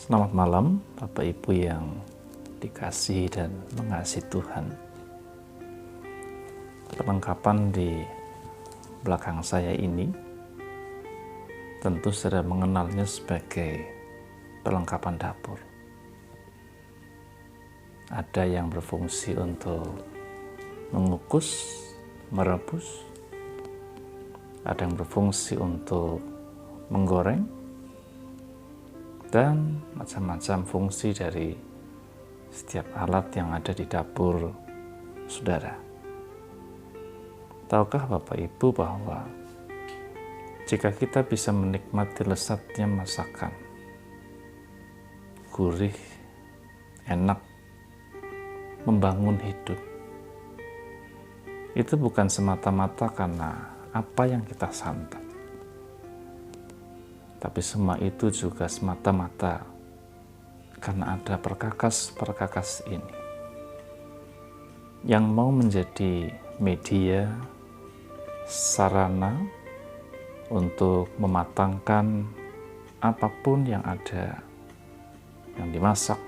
Selamat malam, Bapak Ibu yang dikasihi dan mengasihi Tuhan. Perlengkapan di belakang saya ini tentu sudah mengenalnya sebagai perlengkapan dapur. Ada yang berfungsi untuk mengukus, merebus, ada yang berfungsi untuk menggoreng, dan macam-macam fungsi dari setiap alat yang ada di dapur saudara. Tahukah Bapak Ibu bahwa jika kita bisa menikmati lezatnya masakan, gurih, enak, membangun hidup, itu bukan semata-mata karena apa yang kita santap, tapi semua itu juga semata-mata karena ada perkakas-perkakas ini yang mau menjadi media, sarana untuk mematangkan apapun yang ada, yang dimasak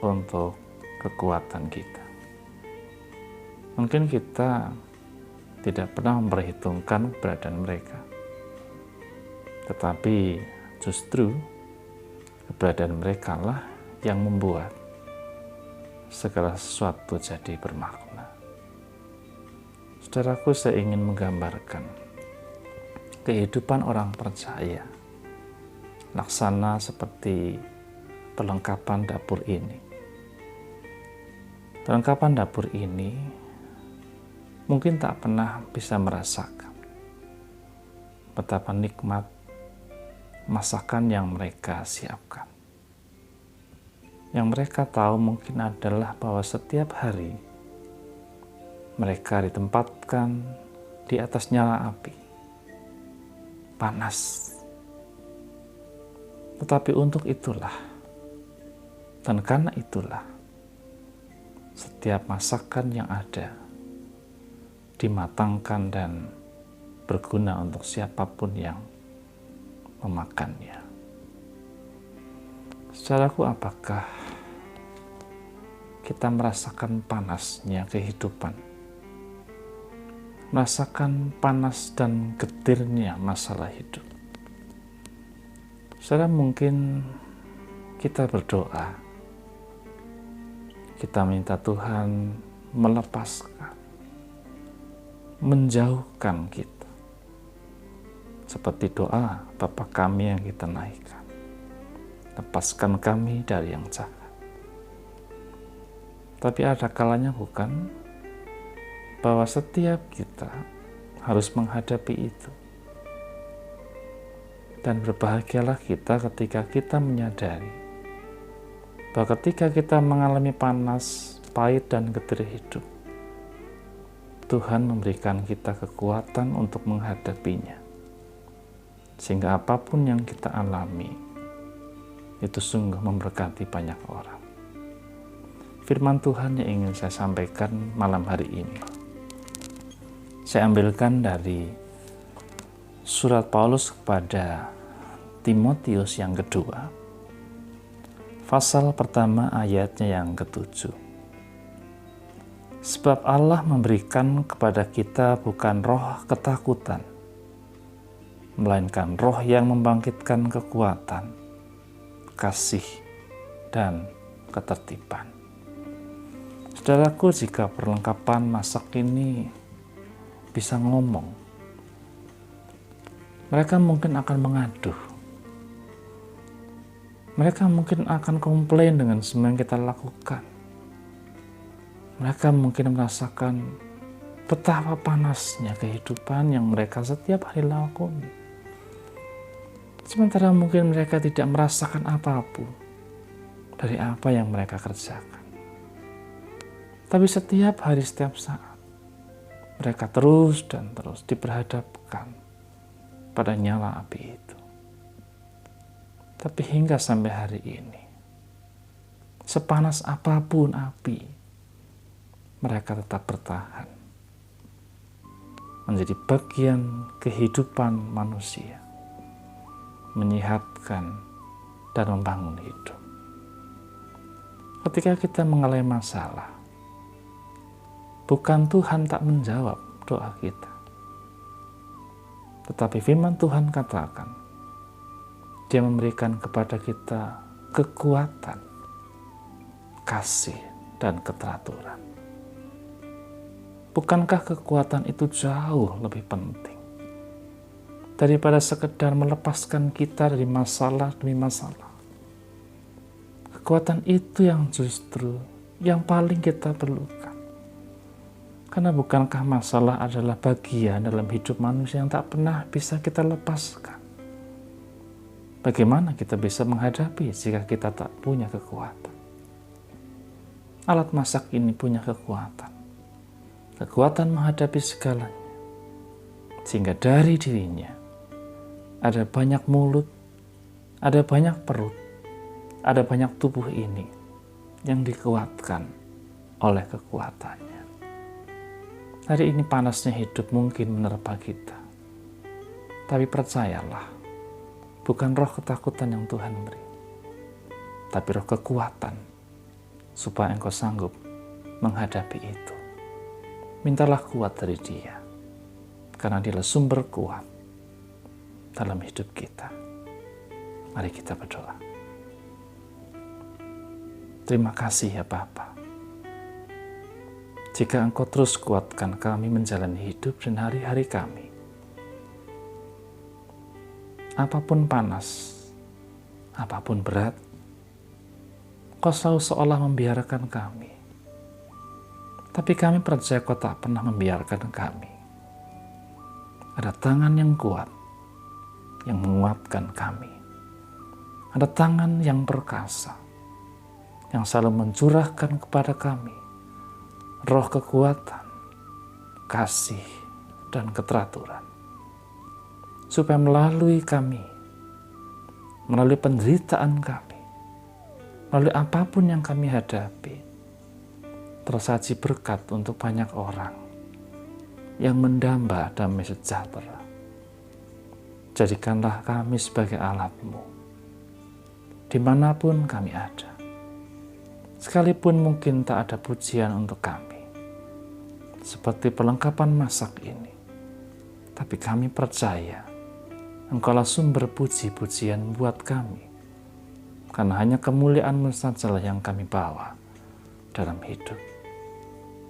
untuk kekuatan kita. Mungkin kita tidak pernah memperhitungkan keberadaan mereka, tetapi justru keberadaan mereka lah yang membuat segala sesuatu jadi bermakna. Saudaraku, saya ingin menggambarkan kehidupan orang percaya laksana seperti perlengkapan dapur ini. Perlengkapan dapur ini mungkin tak pernah bisa merasakan betapa nikmat masakan yang mereka siapkan. Yang mereka tahu mungkin adalah bahwa setiap hari mereka ditempatkan di atas nyala api, panas. Tetapi untuk itulah, dan karena itulah, setiap masakan yang ada dimatangkan dan berguna untuk siapapun yang memakannya. Saudaraku, apakah kita merasakan panasnya kehidupan? Merasakan panas dan getirnya masalah hidup? Saudara, mungkin kita berdoa, kita minta Tuhan melepaskan, menjauhkan kita. Seperti doa Bapa kami yang kita naikkan, lepaskan kami dari yang jahat. Tapi ada kalanya bukan bahwa setiap kita harus menghadapi itu. Dan berbahagialah kita ketika kita menyadari bahwa ketika kita mengalami panas, pahit, dan getir hidup, Tuhan memberikan kita kekuatan untuk menghadapinya. Sehingga apapun yang kita alami, itu sungguh memberkati banyak orang. Firman Tuhan yang ingin saya sampaikan malam hari ini, saya ambilkan dari surat Paulus kepada Timotius yang kedua, pasal pertama ayatnya yang ke-7. Sebab Allah memberikan kepada kita bukan roh ketakutan, melainkan roh yang membangkitkan kekuatan, kasih, dan ketertiban. Saudaraku, jika perlengkapan masak ini bisa ngomong, mereka mungkin akan mengaduh. Mereka mungkin akan komplain dengan semua yang kita lakukan. Mereka mungkin merasakan betapa panasnya kehidupan yang mereka setiap hari lakukan. Sementara mungkin mereka tidak merasakan apapun dari apa yang mereka kerjakan. Tapi setiap hari, setiap saat, mereka terus dan terus diperhadapkan pada nyala api itu. Tapi hingga sampai hari ini, sepanas apapun api, mereka tetap bertahan. Menjadi bagian kehidupan manusia. Menyehatkan, dan membangun hidup. Ketika kita mengalami masalah, bukan Tuhan tak menjawab doa kita, tetapi firman Tuhan katakan, Dia memberikan kepada kita kekuatan, kasih, dan keteraturan. Bukankah kekuatan itu jauh lebih penting daripada sekedar melepaskan kita dari masalah demi masalah? Kekuatan itu yang justru yang paling kita perlukan. Karena bukankah masalah adalah bagian dalam hidup manusia yang tak pernah bisa kita lepaskan? Bagaimana kita bisa menghadapi jika kita tak punya kekuatan? Alat masak ini punya kekuatan menghadapi segalanya, sehingga dari dirinya ada banyak mulut, ada banyak perut, ada banyak tubuh ini yang dikuatkan oleh kekuatannya. Hari ini panasnya hidup mungkin menerpa kita, tapi percayalah, bukan roh ketakutan yang Tuhan beri, tapi roh kekuatan supaya engkau sanggup menghadapi itu. Mintalah kuat dari Dia, karena Dialah sumber kuat dalam hidup kita. Mari kita berdoa. Terima kasih ya Bapa, jika Engkau terus kuatkan kami menjalani hidup dan hari-hari kami. Apapun panas, apapun berat, Kau selalu seolah membiarkan kami. Tapi kami percaya Kau tak pernah membiarkan kami. Ada tangan yang kuat yang menguatkan kami. Ada tangan yang perkasa yang selalu mencurahkan kepada kami roh kekuatan, kasih, dan keteraturan. Supaya melalui kami, melalui penderitaan kami, melalui apapun yang kami hadapi, tersaji berkat untuk banyak orang yang mendamba damai sejahtera. Jadikanlah kami sebagai alat-Mu dimanapun kami ada. Sekalipun mungkin tak ada pujian untuk kami, seperti perlengkapan masak ini, tapi kami percaya Engkaulah sumber puji-pujian buat kami, karena hanya kemuliaan-Mu sajalah yang kami bawa dalam hidup.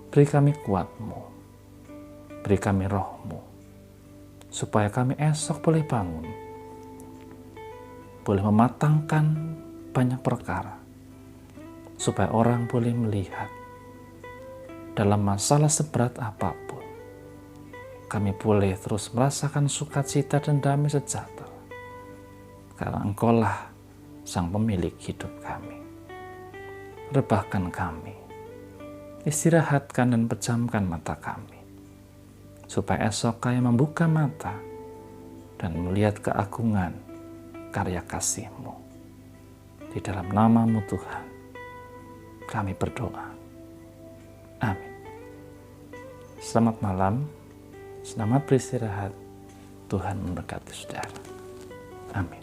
Beri kami kuat-Mu, beri kami roh-Mu, supaya kami esok boleh bangun, boleh mematangkan banyak perkara, supaya orang boleh melihat dalam masalah seberat apapun, kami boleh terus merasakan sukacita dan damai sejahtera, karena Engkaulah Sang Pemilik hidup kami. Rebahkan kami, istirahatkan dan pejamkan mata kami, supaya esok kami membuka mata dan melihat keagungan karya kasih-Mu. Di dalam nama-Mu Tuhan, kami berdoa. Amin. Selamat malam, selamat beristirahat. Tuhan memberkati saudara. Amin.